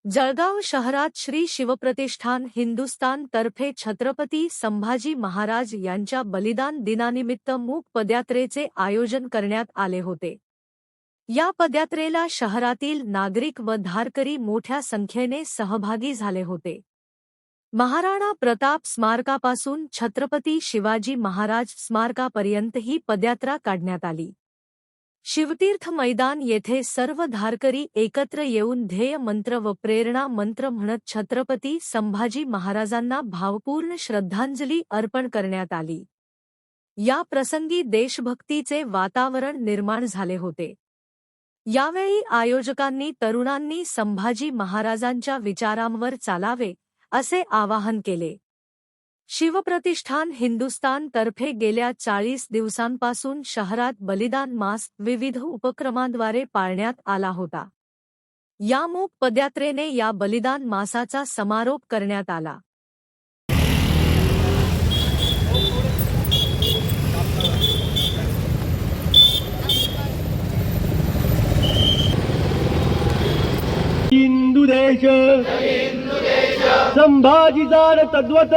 जळगाव शहरात श्री शिवप्रतिष्ठान हिंदुस्तान तर्फे छत्रपती संभाजी महाराज यांच्या बलिदान दिनानिमित्त मूक पदयात्रेचे आयोजन करण्यात आले होते। या पदयात्रेला शहरातील नागरिक व धारकरी मोठ्या संख्येने सहभागी झाले होते। महाराणा प्रताप स्मारकापासून छत्रपती शिवाजी महाराज स्मारकापर्यंत ही पदयात्रा काढण्यात आली। शिवतीर्थ मैदान येथे सर्व धारकरी एकत्र येऊन ध्येय मंत्र व प्रेरणा मंत्र म्हणत छत्रपती संभाजी महाराजांना भावपूर्ण श्रद्धांजली अर्पण करण्यात आली। या प्रसंगी देशभक्तीचे वातावरण निर्माण झाले होते। यावेळी आयोजकांनी तरुणांनी संभाजी महाराजांच्या विचारांवर चालावे असे आवाहन केले। शिवप्रतिष्ठान हिंदुस्तान तर्फे गेल्या 40 दिवसांपासून शहरात बलिदान मास विविध उपक्रमांद्वारे पाळण्यात आला होता। या मूक पदयात्रेने या बलिदान मासाचा समारोप करण्यात आला। हिंदू देश संभाजी जाण तद्वत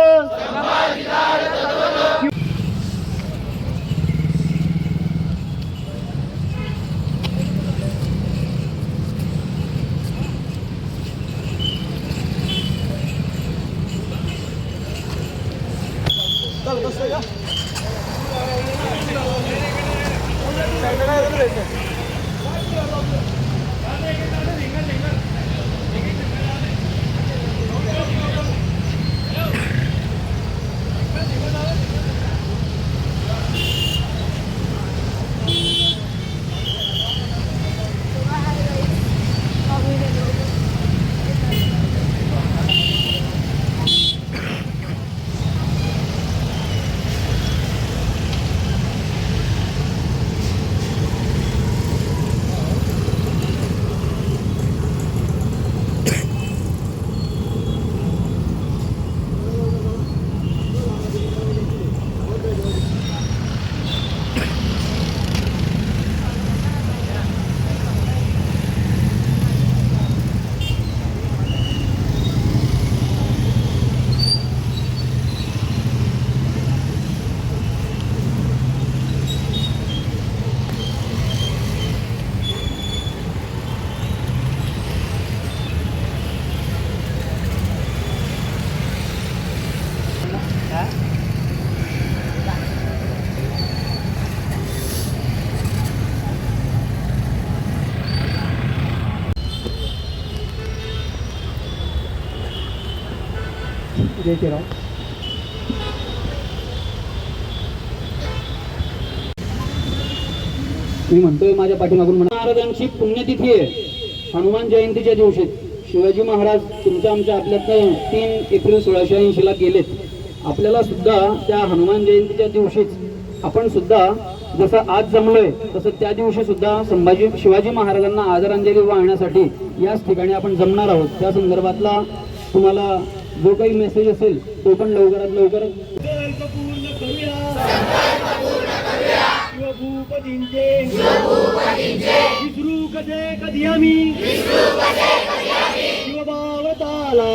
मी म्हणतोय माझ्या पाठीमागून महाराजांची पुण्यतिथी आहे। हनुमान जयंतीच्या दिवशी शिवाजी महाराज तुमच्या आमच्या आपल्यात 3 एप्रिल 1680 ला गेलेत। आपल्याला सुद्धा त्या हनुमान जयंतीच्या दिवशीच आपण सुद्धा जसं आज जमलोय तसं त्या दिवशी सुद्धा शिवाजी महाराजांना आदरांजली वाहण्यासाठी याच ठिकाणी आपण जमणार आहोत। त्या संदर्भातला तुम्हाला जो काही मेसेज असेल तो पण लवकरात लवकर विसरू कधी आम्ही शिवभावताला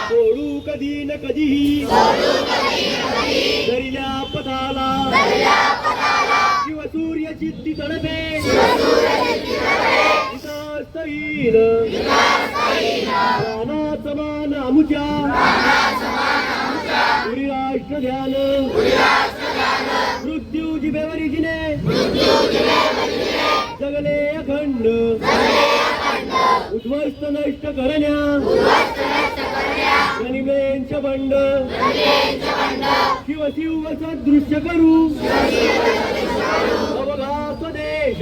सोडू कधी न कधीही दरिया पथाला शिवसूर्य चित्ती तडपे प्राणाचं मान आमुच्या पुरी राष्ट्र ध्यान मृत्यू जिबेवरी जिने जगले अखंड उद्ध्वस्त नष्ट करण्या गनिमेंच बंड शिव सदृश्य करू अवघा स्वदेश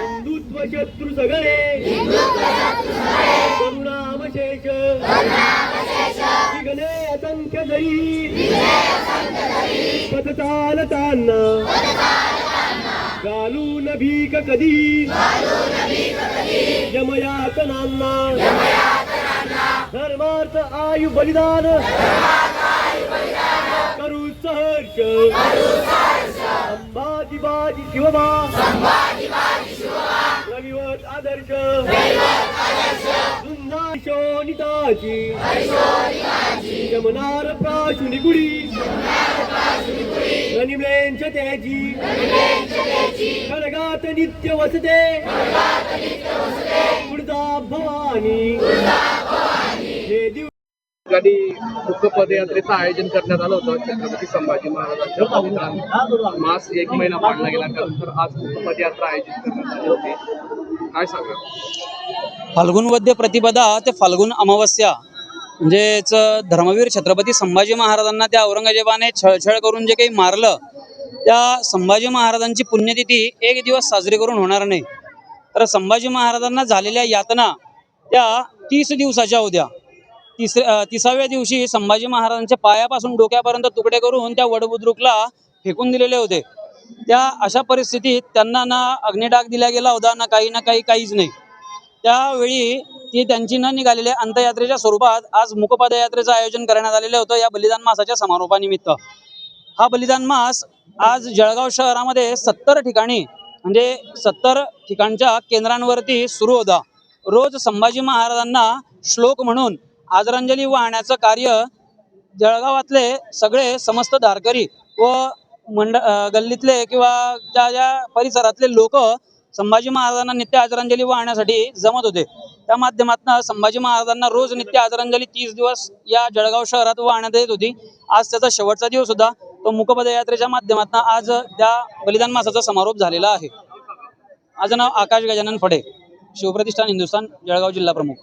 हिंदुत्व शत्रू सगळे करुणावशेष विघ्ने असंख्य जरी पथ चालताना घालून भीक कधी यमयातनांना धर्मार्थ आयु बलिदान करू सहर्ष संभाजी बाजी शिवबा रविवत आदर्श शोणिताची जमनार प्राशुनी गुडी रनिमलेंच्या त्याची खडगात नित्य वसते गुडदा भवानी हे दिव ठिकाणी मुख्य पदयात्रेचं आयोजन करण्यात आलं होतं. छत्रपती संभाजी महाराजांच्या बलिदान मास 1 महिना पाळला गेला, त्यानंतर आज मुख्य पदयात्रा आयोजित करण्यात आली होती. काय सांगा? फाल्गुन वद्य प्रतिपदा ते फाल्गुन अमावस्या म्हणजेच धर्मवीर छत्रपती संभाजी महाराजांना त्या औरंगजेबाने छळछळ करून जे काही मारलं, त्या संभाजी महाराजांची पुण्यतिथी एक दिवस साजरी करून होणार नाही. तर संभाजी महाराजांना झालेल्या यातना त्या 30 दिवसाच्या होत्या. 30व्या दिवशी संभाजी महाराजांच्या पायापासून डोक्यापर्यंत तुकडे करून त्या वडबुद्रुकला फेकून दिलेले होते. त्या अशा परिस्थितीत त्यांना ना अग्निडाग दिला गेला होता, ना काहीच नाही. त्यावेळी ती त्यांची न निघालेल्या अंत्ययात्रेच्या स्वरूपात आज मुकपदयात्रेचं आयोजन करण्यात आलेलं होतं या बलिदान मासाच्या समारोपानिमित्त. हा बलिदान मास आज जळगाव शहरामध्ये 70 ठिकाणी म्हणजे 70 ठिकाणच्या केंद्रांवरती सुरू होता. रोज संभाजी महाराजांना श्लोक म्हणून आदरांजली वाहण्याचं कार्य जळगावातले सगळे समस्त धारकरी व गल्लीतले किंवा ज्या परिसरातले लोक संभाजी महाराजांना नित्य आदरांजली वाहण्यासाठी जमत होते. त्या माध्यमातून संभाजी महाराजांना रोज नित्य आदरांजली 30 दिवस या जळगाव शहरात वाहण्यात येत होती. आज त्याचा शेवटचा दिवस होता. तो मुकपदयात्रेच्या माध्यमातून आज त्या बलिदान मासाचा समारोप झालेला आहे. माझं नाव आकाश गजानन फडे, शिवप्रतिष्ठान हिंदुस्थान, जळगाव जिल्हा प्रमुख.